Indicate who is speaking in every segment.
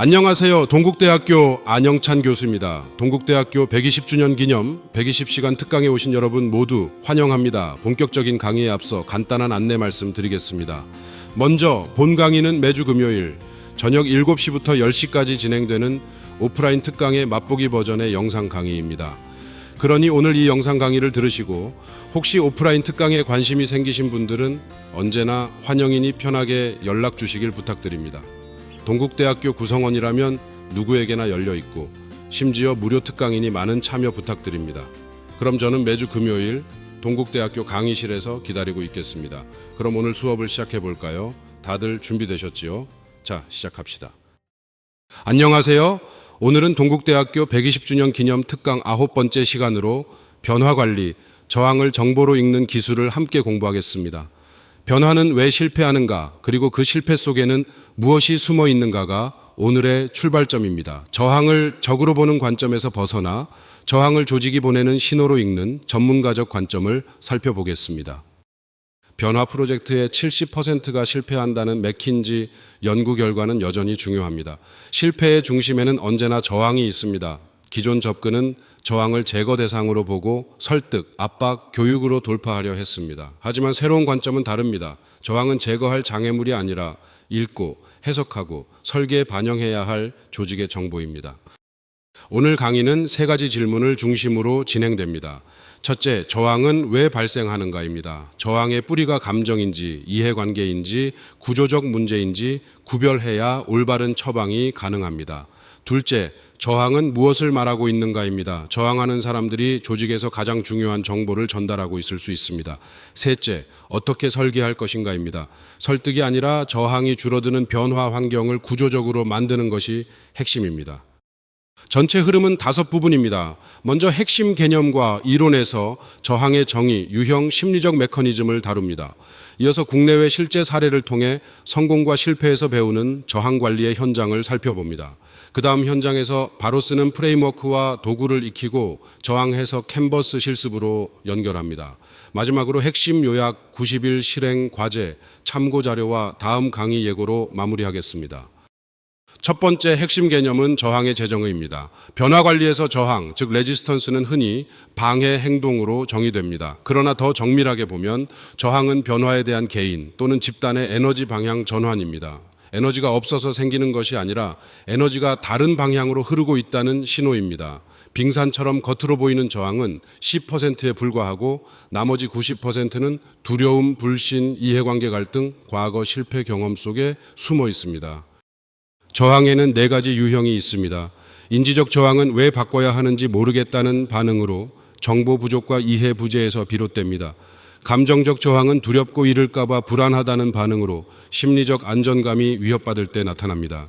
Speaker 1: 안녕하세요. 동국대학교 안영찬 교수입니다. 동국대학교 120주년 기념 120시간 특강에 오신 여러분 모두 환영합니다. 본격적인 강의에 앞서 간단한 안내 말씀 드리겠습니다. 먼저 본 강의는 매주 금요일 저녁 7시부터 10시까지 진행되는 오프라인 특강의 맛보기 버전의 영상 강의입니다. 그러니 오늘 이 영상 강의를 들으시고 혹시 오프라인 특강에 관심이 생기신 분들은 언제나 환영이니 편하게 연락 주시길 부탁드립니다. 동국대학교 구성원이라면 누구에게나 열려있고 심지어 무료 특강이니 많은 참여 부탁드립니다. 그럼 저는 매주 금요일 동국대학교 강의실에서 기다리고 있겠습니다. 그럼 오늘 수업을 시작해 볼까요? 다들 준비되셨지요? 자, 시작합시다. 안녕하세요. 오늘은 동국대학교 120주년 기념 특강 9번째 시간으로 변화관리, 저항을 정보로 읽는 기술을 함께 공부하겠습니다. 변화는 왜 실패하는가, 그리고 그 실패 속에는 무엇이 숨어 있는가가 오늘의 출발점입니다. 저항을 적으로 보는 관점에서 벗어나 저항을 조직이 보내는 신호로 읽는 전문가적 관점을 살펴보겠습니다. 변화 프로젝트의 70%가 실패한다는 맥킨지 연구 결과는 여전히 중요합니다. 실패의 중심에는 언제나 저항이 있습니다. 기존 접근은 저항을 제거 대상으로 보고 설득, 압박, 교육으로 돌파하려 했습니다. 하지만 새로운 관점은 다릅니다. 저항은 제거할 장애물이 아니라 읽고 해석하고 설계에 반영해야 할 조직의 정보입니다. 오늘 강의는 3가지 질문을 중심으로 진행됩니다. 첫째, 저항은 왜 발생하는가입니다. 저항의 뿌리가 감정인지, 이해관계인지, 구조적 문제인지 구별해야 올바른 처방이 가능합니다. 둘째, 저항은 무엇을 말하고 있는가입니다. 저항하는 사람들이 조직에서 가장 중요한 정보를 전달하고 있을 수 있습니다. 셋째, 어떻게 설계할 것인가입니다. 설득이 아니라 저항이 줄어드는 변화 환경을 구조적으로 만드는 것이 핵심입니다. 전체 흐름은 5부분입니다. 먼저 핵심 개념과 이론에서 저항의 정의, 유형, 심리적 메커니즘을 다룹니다. 이어서 국내외 실제 사례를 통해 성공과 실패에서 배우는 저항 관리의 현장을 살펴봅니다. 그 다음 현장에서 바로 쓰는 프레임워크와 도구를 익히고 저항 해석 캔버스 실습으로 연결합니다. 마지막으로 핵심 요약 90일 실행 과제, 참고 자료와 다음 강의 예고로 마무리하겠습니다. 첫 번째 핵심 개념은 저항의 재정의입니다. 변화 관리에서 저항, 즉 레지스턴스는 흔히 방해 행동으로 정의됩니다. 그러나 더 정밀하게 보면 저항은 변화에 대한 개인 또는 집단의 에너지 방향 전환입니다. 에너지가 없어서 생기는 것이 아니라 에너지가 다른 방향으로 흐르고 있다는 신호입니다. 빙산처럼 겉으로 보이는 저항은 10%에 불과하고 나머지 90%는 두려움, 불신, 이해관계 갈등, 과거 실패 경험 속에 숨어 있습니다. 저항에는 4가지 유형이 있습니다. 인지적 저항은 왜 바꿔야 하는지 모르겠다는 반응으로 정보 부족과 이해 부재에서 비롯됩니다. 감정적 저항은 두렵고 잃을까봐 불안하다는 반응으로 심리적 안전감이 위협받을 때 나타납니다.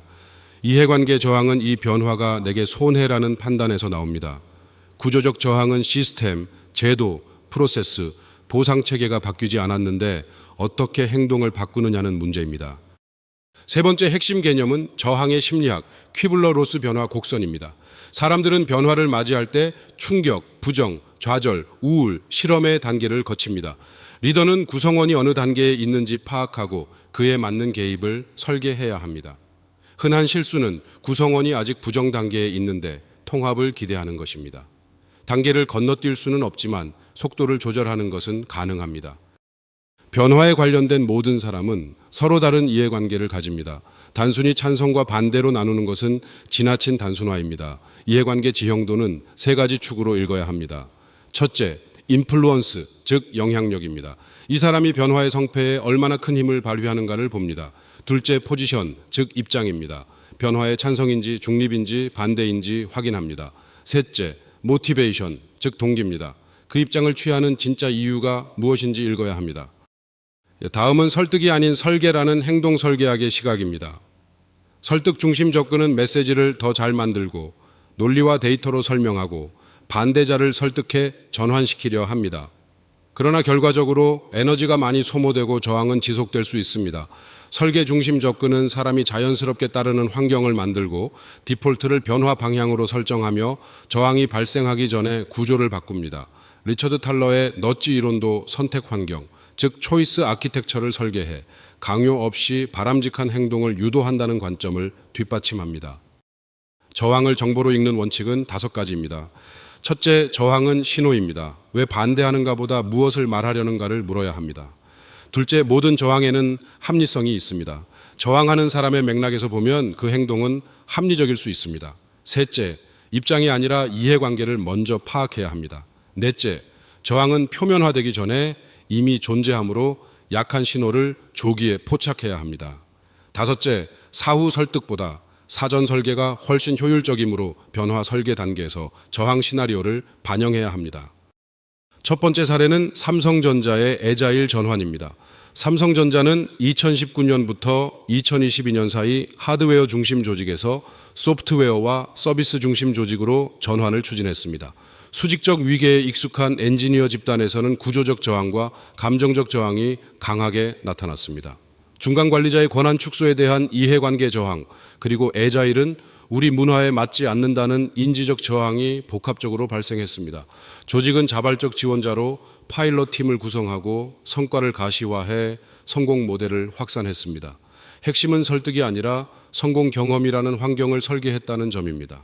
Speaker 1: 이해관계 저항은 이 변화가 내게 손해라는 판단에서 나옵니다. 구조적 저항은 시스템, 제도, 프로세스, 보상체계가 바뀌지 않았는데 어떻게 행동을 바꾸느냐는 문제입니다. 세 번째 핵심 개념은 저항의 심리학, 퀴블러-로스 변화 곡선입니다. 사람들은 변화를 맞이할 때 충격, 부정, 좌절, 우울, 실험의 단계를 거칩니다. 리더는 구성원이 어느 단계에 있는지 파악하고 그에 맞는 개입을 설계해야 합니다. 흔한 실수는 구성원이 아직 부정 단계에 있는데 통합을 기대하는 것입니다. 단계를 건너뛸 수는 없지만 속도를 조절하는 것은 가능합니다. 변화에 관련된 모든 사람은 서로 다른 이해관계를 가집니다. 단순히 찬성과 반대로 나누는 것은 지나친 단순화입니다. 이해관계 지형도는 3가지 축으로 읽어야 합니다. 첫째, 인플루언스, 즉 영향력입니다. 이 사람이 변화의 성패에 얼마나 큰 힘을 발휘하는가를 봅니다. 둘째, 포지션, 즉 입장입니다. 변화에 찬성인지 중립인지 반대인지 확인합니다. 셋째, 모티베이션, 즉 동기입니다. 그 입장을 취하는 진짜 이유가 무엇인지 읽어야 합니다. 다음은 설득이 아닌 설계라는 행동 설계학의 시각입니다. 설득 중심 접근은 메시지를 더 잘 만들고 논리와 데이터로 설명하고 반대자를 설득해 전환시키려 합니다. 그러나 결과적으로 에너지가 많이 소모되고 저항은 지속될 수 있습니다. 설계 중심 접근은 사람이 자연스럽게 따르는 환경을 만들고 디폴트를 변화 방향으로 설정하며 저항이 발생하기 전에 구조를 바꿉니다. 리처드 탈러의 넛지 이론도 선택 환경, 즉 초이스 아키텍처를 설계해 강요 없이 바람직한 행동을 유도한다는 관점을 뒷받침합니다. 저항을 정보로 읽는 원칙은 5가지입니다. 첫째, 저항은 신호입니다. 왜 반대하는가 보다 무엇을 말하려는가를 물어야 합니다. 둘째, 모든 저항에는 합리성이 있습니다. 저항하는 사람의 맥락에서 보면 그 행동은 합리적일 수 있습니다. 셋째, 입장이 아니라 이해관계를 먼저 파악해야 합니다. 넷째, 저항은 표면화되기 전에 이미 존재하므로 약한 신호를 조기에 포착해야 합니다. 다섯째, 사후 설득보다 사전 설계가 훨씬 효율적이므로 변화 설계 단계에서 저항 시나리오를 반영해야 합니다. 첫 번째 사례는 삼성전자의 애자일 전환입니다. 삼성전자는 2019년부터 2022년 사이 하드웨어 중심 조직에서 소프트웨어와 서비스 중심 조직으로 전환을 추진했습니다. 수직적 위계에 익숙한 엔지니어 집단에서는 구조적 저항과 감정적 저항이 강하게 나타났습니다. 중간 관리자의 권한 축소에 대한 이해관계 저항, 그리고 애자일은 우리 문화에 맞지 않는다는 인지적 저항이 복합적으로 발생했습니다. 조직은 자발적 지원자로 파일럿 팀을 구성하고 성과를 가시화해 성공 모델을 확산했습니다. 핵심은 설득이 아니라 성공 경험이라는 환경을 설계했다는 점입니다.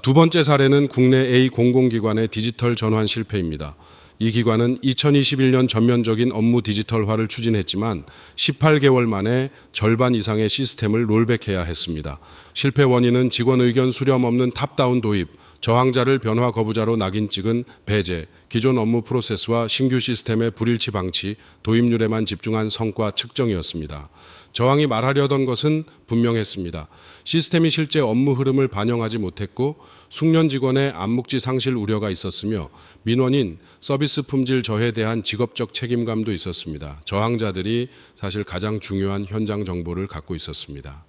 Speaker 1: 두 번째 사례는 국내 A 공공기관의 디지털 전환 실패입니다. 이 기관은 2021년 전면적인 업무 디지털화를 추진했지만 18개월 만에 절반 이상의 시스템을 롤백해야 했습니다. 실패 원인은 직원 의견 수렴 없는 탑다운 도입, 저항자를 변화 거부자로 낙인 찍은 배제, 기존 업무 프로세스와 신규 시스템의 불일치 방치, 도입률에만 집중한 성과 측정이었습니다. 저항이 말하려던 것은 분명했습니다. 시스템이 실제 업무 흐름을 반영하지 못했고 숙련 직원의 암묵지 상실 우려가 있었으며 민원인 서비스 품질 저해에 대한 직업적 책임감도 있었습니다. 저항자들이 사실 가장 중요한 현장 정보를 갖고 있었습니다.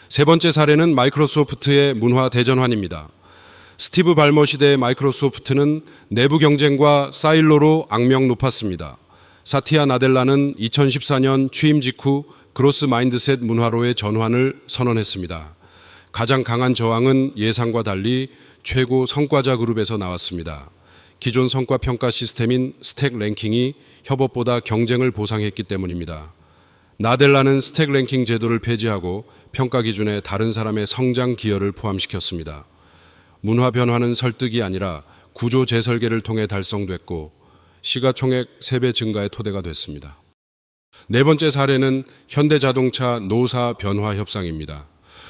Speaker 1: 세 번째 사례는 마이크로소프트의 문화 대전환입니다. 스티브 발머 시대의 마이크로소프트는 내부 경쟁과 사일로로 악명 높았습니다. 사티아 나델라는 2014년 취임 직후 그로스 마인드셋 문화로의 전환을 선언했습니다. 가장 강한 저항은 예상과 달리 최고 성과자 그룹에서 나왔습니다. 기존 성과 평가 시스템인 스택 랭킹이 협업보다 경쟁을 보상했기 때문입니다. 나델라는 스택 랭킹 제도를 폐지하고 평가 기준에 다른 사람의 성장 기여를 포함시켰습니다. 문화 변화는 설득이 아니라 구조 재설계를 통해 달성됐고 시가총액 3배 증가의 토대가 됐습니다. 네 번째 사례는 현대자동차 노사 변화 협상입니다.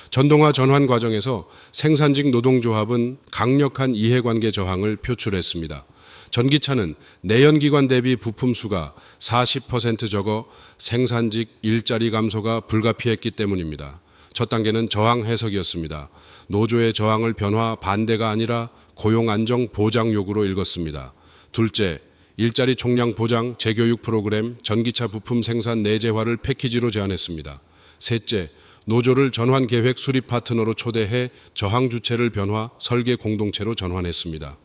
Speaker 1: 전동화 전환 과정에서 생산직 노동조합은 강력한 이해관계 저항을 표출했습니다. 전기차는 내연기관 대비 부품 수가 40% 적어 생산직 일자리 감소가 불가피했기 때문입니다. 첫 단계는 저항 해석이었습니다. 노조의 저항을 변화 반대가 아니라 고용 안정 보장 요구로 읽었습니다. 둘째, 일자리 총량 보장, 재교육 프로그램, 전기차 부품 생산 내재화를 패키지로 제안했습니다. 셋째, 노조를 전환 계획 수립 파트너로 초대해 저항 주체를 변화, 설계 공동체로 전환했습니다.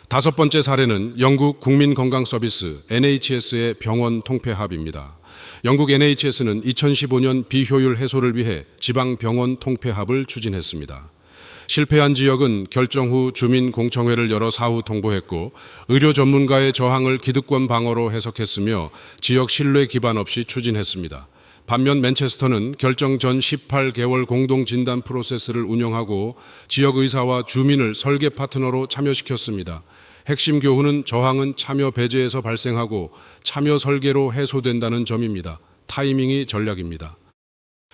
Speaker 1: 다섯 번째 사례는 영국 국민건강서비스 NHS의 병원 통폐합입니다. 영국 NHS는 2015년 비효율 해소를 위해 지방병원 통폐합을 추진했습니다. 실패한 지역은 결정 후 주민공청회를 열어 사후 통보했고 의료 전문가의 저항을 기득권 방어로 해석했으며 지역 신뢰 기반 없이 추진했습니다. 반면 맨체스터는 결정 전 18개월 공동진단 프로세스를 운영하고 지역 의사와 주민을 설계 파트너로 참여시켰습니다. 핵심 교훈은 저항은 참여 배제에서 발생하고 참여 설계로 해소된다는 점입니다. 타이밍이 전략입니다.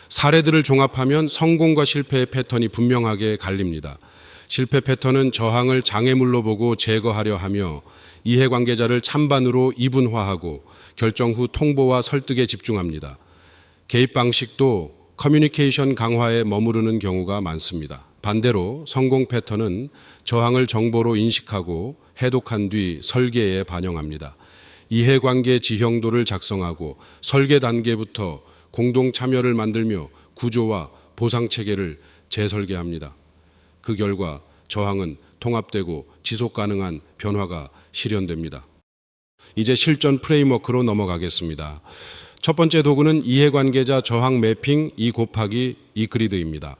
Speaker 1: 사례들을 종합하면 성공과 실패의 패턴이 분명하게 갈립니다. 실패 패턴은 저항을 장애물로 보고 제거하려 하며 이해관계자를 찬반으로 이분화하고 결정 후 통보와 설득에 집중합니다. 개입 방식도 커뮤니케이션 강화에 머무르는 경우가 많습니다. 반대로 성공 패턴은 저항을 정보로 인식하고 해독한 뒤 설계에 반영합니다. 이해관계 지형도를 작성하고 설계 단계부터 공동 참여를 만들며 구조와 보상체계를 재설계합니다. 그 결과 저항은 통합되고 지속 가능한 변화가 실현됩니다. 이제 실전 프레임워크로 넘어가겠습니다. 첫 번째 도구는 이해관계자 저항 매핑 E 곱하기 E 그리드입니다.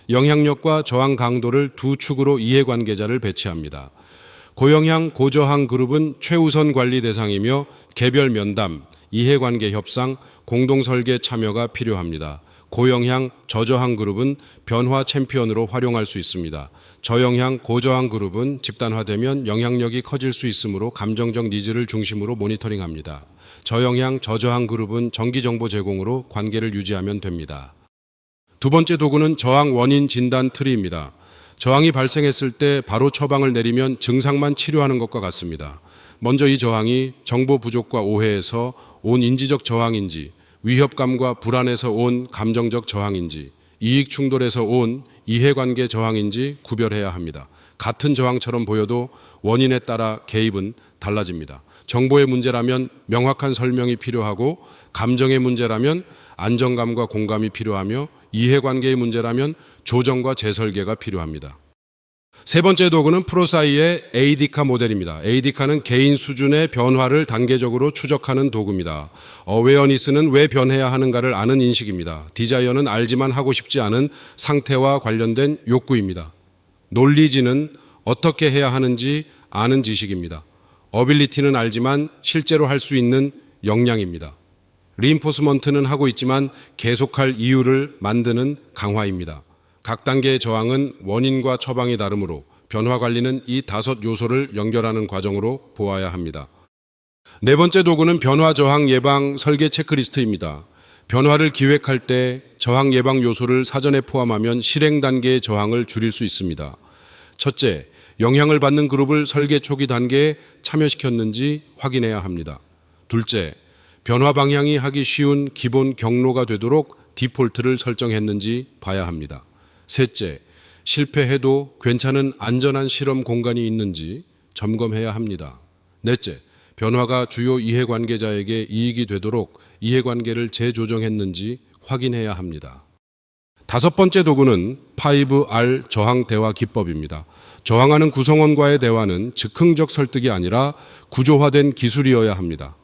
Speaker 1: 영향력과 저항 강도를 두 축으로 이해관계자를 배치합니다. 고영향, 고저항 그룹은 최우선 관리 대상이며 개별 면담, 이해관계 협상, 공동설계 참여가 필요합니다. 고영향, 저저항 그룹은 변화 챔피언으로 활용할 수 있습니다. 저영향, 고저항 그룹은 집단화되면 영향력이 커질 수 있으므로 감정적 니즈를 중심으로 모니터링합니다. 저영향, 저저항 그룹은 정기정보 제공으로 관계를 유지하면 됩니다. 두 번째 도구는 저항 원인 진단 트리입니다. 저항이 발생했을 때 바로 처방을 내리면 증상만 치료하는 것과 같습니다. 먼저 이 저항이 정보 부족과 오해에서 온 인지적 저항인지, 위협감과 불안에서 온 감정적 저항인지, 이익 충돌에서 온 이해관계 저항인지 구별해야 합니다. 같은 저항처럼 보여도 원인에 따라 개입은 달라집니다. 정보의 문제라면 명확한 설명이 필요하고, 감정의 문제라면 안정감과 공감이 필요하며, 이해관계의 문제라면 조정과 재설계가 필요합니다. 세 번째 도구는 프로사이의 에이디카 모델입니다. 에이디카는 개인 수준의 변화를 단계적으로 추적하는 도구입니다. 어웨어니스는 왜 변해야 하는가를 아는 인식입니다. 디자이어는 알지만 하고 싶지 않은 상태와 관련된 욕구입니다. 논리지는 어떻게 해야 하는지 아는 지식입니다. 어빌리티는 알지만 실제로 할 수 있는 역량입니다. 리인포스먼트는 하고 있지만 계속할 이유를 만드는 강화입니다. 각 단계의 저항은 원인과 처방이 다르므로 변화 관리는 이 5 요소를 연결하는 과정으로 보아야 합니다. 네 번째 도구는 변화 저항 예방 설계 체크리스트입니다. 변화를 기획할 때 저항 예방 요소를 사전에 포함하면 실행 단계의 저항을 줄일 수 있습니다. 첫째, 영향을 받는 그룹을 설계 초기 단계에 참여시켰는지 확인해야 합니다. 둘째, 변화 방향이 하기 쉬운 기본 경로가 되도록 디폴트를 설정했는지 봐야 합니다. 셋째, 실패해도 괜찮은 안전한 실험 공간이 있는지 점검해야 합니다. 넷째, 변화가 주요 이해관계자에게 이익이 되도록 이해관계를 재조정했는지 확인해야 합니다. 다섯 번째 도구는 5R 저항 대화 기법입니다. 저항하는 구성원과의 대화는 즉흥적 설득이 아니라 구조화된 기술이어야 합니다.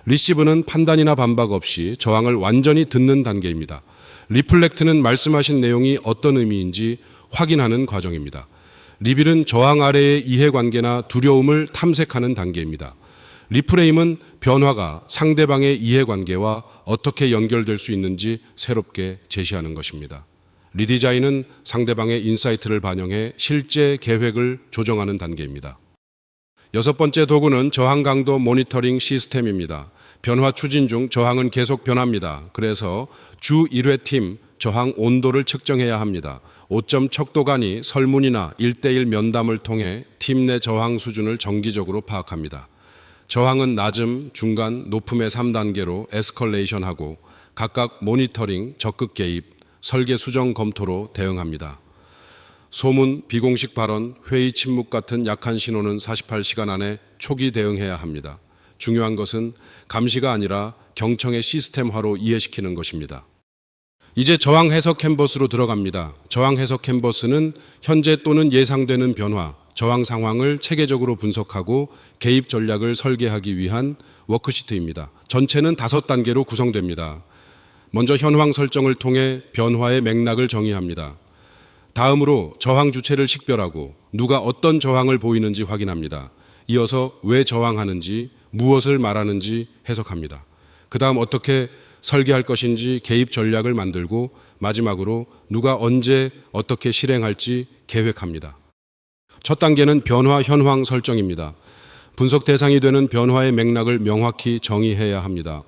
Speaker 1: 리시브는 판단이나 반박 없이 저항을 완전히 듣는 단계입니다. 리플렉트는 말씀하신 내용이 어떤 의미인지 확인하는 과정입니다. 리빌은 저항 아래의 이해관계나 두려움을 탐색하는 단계입니다. 리프레임은 변화가 상대방의 이해관계와 어떻게 연결될 수 있는지 새롭게 제시하는 것입니다. 리디자인은 상대방의 인사이트를 반영해 실제 계획을 조정하는 단계입니다. 여섯 번째 도구는 저항 강도 모니터링 시스템입니다. 변화 추진 중 저항은 계속 변합니다. 그래서 주 1회 팀 저항 온도를 측정해야 합니다. 5점 척도간이 설문이나 1:1 면담을 통해 팀 내 저항 수준을 정기적으로 파악합니다. 저항은 낮음, 중간, 높음의 3단계로 에스컬레이션하고 각각 모니터링, 적극 개입, 설계 수정 검토로 대응합니다. 소문, 비공식 발언, 회의 침묵 같은 약한 신호는 48시간 안에 초기 대응해야 합니다. 중요한 것은 감시가 아니라 경청의 시스템화로 이해시키는 것입니다. 이제 저항 해석 캔버스로 들어갑니다. 저항 해석 캔버스는 현재 또는 예상되는 변화, 저항 상황을 체계적으로 분석하고 개입 전략을 설계하기 위한 워크시트입니다. 전체는 5단계로 구성됩니다. 먼저 현황 설정을 통해 변화의 맥락을 정의합니다. 다음으로 저항 주체를 식별하고 누가 어떤 저항을 보이는지 확인합니다. 이어서 왜 저항하는지, 무엇을 말하는지 해석합니다. 그 다음 어떻게 설계할 것인지 개입 전략을 만들고 마지막으로 누가 언제 어떻게 실행할지 계획합니다. 첫 단계는 변화 현황 설정입니다. 분석 대상이 되는 변화의 맥락을 명확히 정의해야 합니다.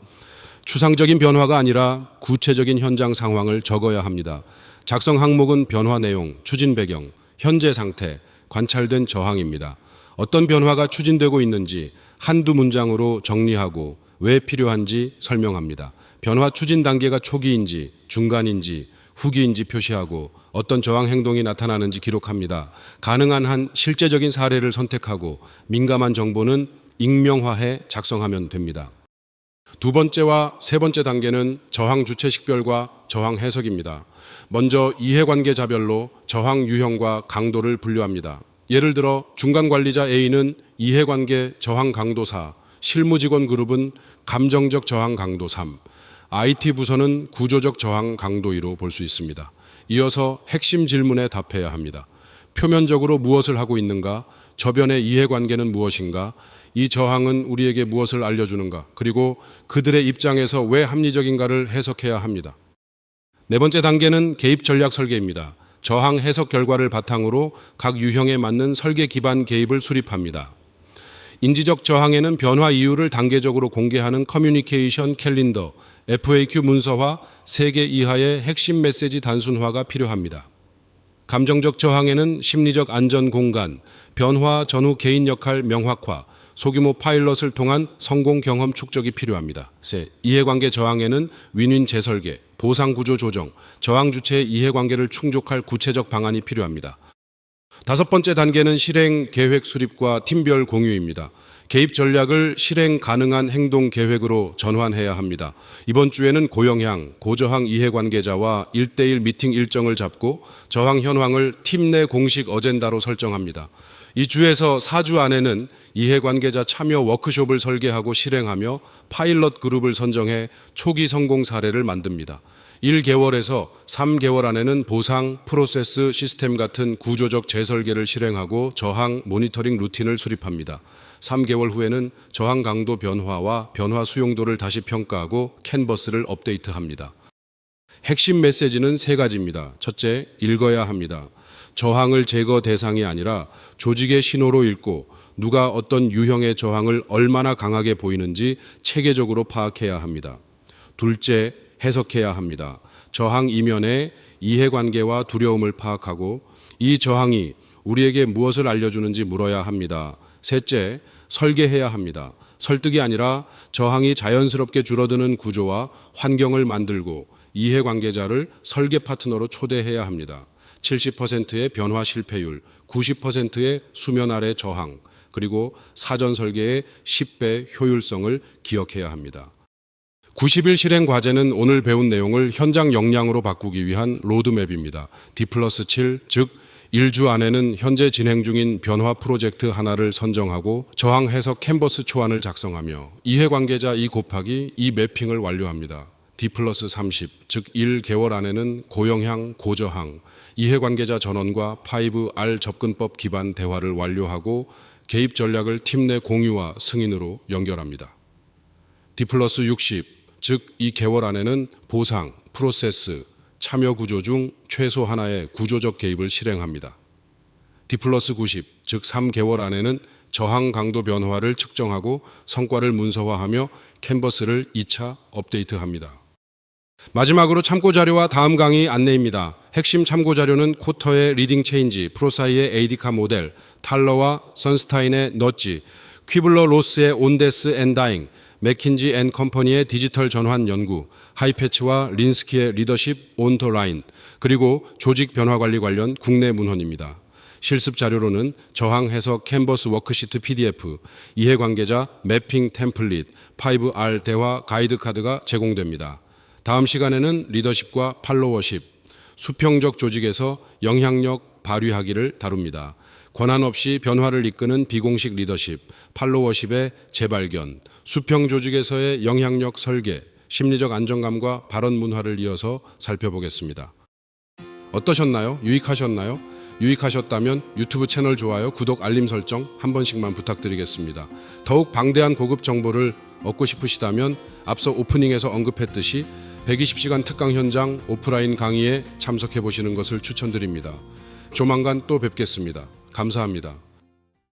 Speaker 1: 추상적인 변화가 아니라 구체적인 현장 상황을 적어야 합니다. 작성 항목은 변화 내용, 추진 배경, 현재 상태, 관찰된 저항입니다. 어떤 변화가 추진되고 있는지 한두 문장으로 정리하고 왜 필요한지 설명합니다. 변화 추진 단계가 초기인지, 중간인지, 후기인지 표시하고 어떤 저항 행동이 나타나는지 기록합니다. 가능한 한 실제적인 사례를 선택하고 민감한 정보는 익명화해 작성하면 됩니다. 두 번째와 세 번째 단계는 저항 주체 식별과 저항 해석입니다. 먼저 이해관계자별로 저항 유형과 강도를 분류합니다. 예를 들어 중간 관리자 A는 이해관계 저항 강도 4, 실무직원 그룹은 감정적 저항 강도 3, IT 부서는 구조적 저항 강도 2로 볼 수 있습니다. 이어서 핵심 질문에 답해야 합니다. 표면적으로 무엇을 하고 있는가? 저변의 이해관계는 무엇인가? 이 저항은 우리에게 무엇을 알려주는가? 그리고 그들의 입장에서 왜 합리적인가를 해석해야 합니다. 네 번째 단계는 개입 전략 설계입니다. 저항 해석 결과를 바탕으로 각 유형에 맞는 설계 기반 개입을 수립합니다. 인지적 저항에는 변화 이유를 단계적으로 공개하는 커뮤니케이션 캘린더, FAQ 문서화, 3개 이하의 핵심 메시지 단순화가 필요합니다. 감정적 저항에는 심리적 안전 공간, 변화 전후 개인 역할 명확화, 소규모 파일럿을 통한 성공 경험 축적이 필요합니다. 이해관계 저항에는 윈윈 재설계, 보상 구조 조정, 저항 주체의 이해관계를 충족할 구체적 방안이 필요합니다. 다섯 번째 단계는 실행 계획 수립과 팀별 공유입니다. 개입 전략을 실행 가능한 행동 계획으로 전환해야 합니다. 이번 주에는 고영향, 고저항 이해관계자와 1대1 미팅 일정을 잡고 저항 현황을 팀 내 공식 어젠다로 설정합니다. 이 주에서 4주 안에는 이해관계자 참여 워크숍을 설계하고 실행하며 파일럿 그룹을 선정해 초기 성공 사례를 만듭니다. 1개월에서 3개월 안에는 보상, 프로세스, 시스템 같은 구조적 재설계를 실행하고 저항 모니터링 루틴을 수립합니다. 3개월 후에는 저항 강도 변화와 변화 수용도를 다시 평가하고 캔버스를 업데이트합니다. 핵심 메시지는 3가지입니다. 첫째, 읽어야 합니다. 저항을 제거 대상이 아니라 조직의 신호로 읽고 누가 어떤 유형의 저항을 얼마나 강하게 보이는지 체계적으로 파악해야 합니다. 둘째, 해석해야 합니다. 저항 이면의 이해관계와 두려움을 파악하고 이 저항이 우리에게 무엇을 알려주는지 물어야 합니다. 셋째, 설계해야 합니다. 설득이 아니라 저항이 자연스럽게 줄어드는 구조와 환경을 만들고 이해관계자를 설계 파트너로 초대해야 합니다. 70%의 변화 실패율, 90%의 수면 아래 저항, 그리고 사전 설계의 10배 효율성을 기억해야 합니다. 90일 실행 과제는 오늘 배운 내용을 현장 역량으로 바꾸기 위한 로드맵입니다. D+7, 즉 1주 안에는 현재 진행 중인 변화 프로젝트 하나를 선정하고 저항 해석 캔버스 초안을 작성하며 이해관계자 2 곱하기 이 매핑을 완료합니다. D+30, 즉 1개월 안에는 고영향, 고저항, 이해관계자 전원과 5R 접근법 기반 대화를 완료하고 개입 전략을 팀 내 공유와 승인으로 연결합니다. D+60, 즉 2개월 안에는 보상, 프로세스, 참여 구조 중 최소 하나의 구조적 개입을 실행합니다. D+90, 즉 3개월 안에는 저항 강도 변화를 측정하고 성과를 문서화하며 캔버스를 2차 업데이트합니다. 마지막으로 참고자료와 다음 강의 안내입니다. 핵심 참고자료는 코터의 리딩 체인지, 프로사이의 에이디카 모델, 탈러와 선스타인의 너지, 퀴블러 로스의 온데스 앤 다잉, 맥킨지 앤 컴퍼니의 디지털 전환 연구, 하이패치와 린스키의 리더십 온 더 라인, 그리고 조직 변화 관리 관련 국내 문헌입니다. 실습 자료로는 저항 해석 캔버스 워크시트 PDF, 이해관계자 매핑 템플릿, 5R 대화 가이드 카드가 제공됩니다. 다음 시간에는 리더십과 팔로워십, 수평적 조직에서 영향력 발휘하기를 다룹니다. 권한 없이 변화를 이끄는 비공식 리더십, 팔로워십의 재발견, 수평 조직에서의 영향력 설계, 심리적 안정감과 발언 문화를 이어서 살펴보겠습니다. 어떠셨나요? 유익하셨나요? 유익하셨다면 유튜브 채널 좋아요, 구독, 알림 설정 한 번씩만 부탁드리겠습니다. 더욱 방대한 고급 정보를 얻고 싶으시다면 앞서 오프닝에서 언급했듯이 120시간 특강 현장 오프라인 강의에 참석해 보시는 것을 추천드립니다. 조만간 또 뵙겠습니다. 감사합니다.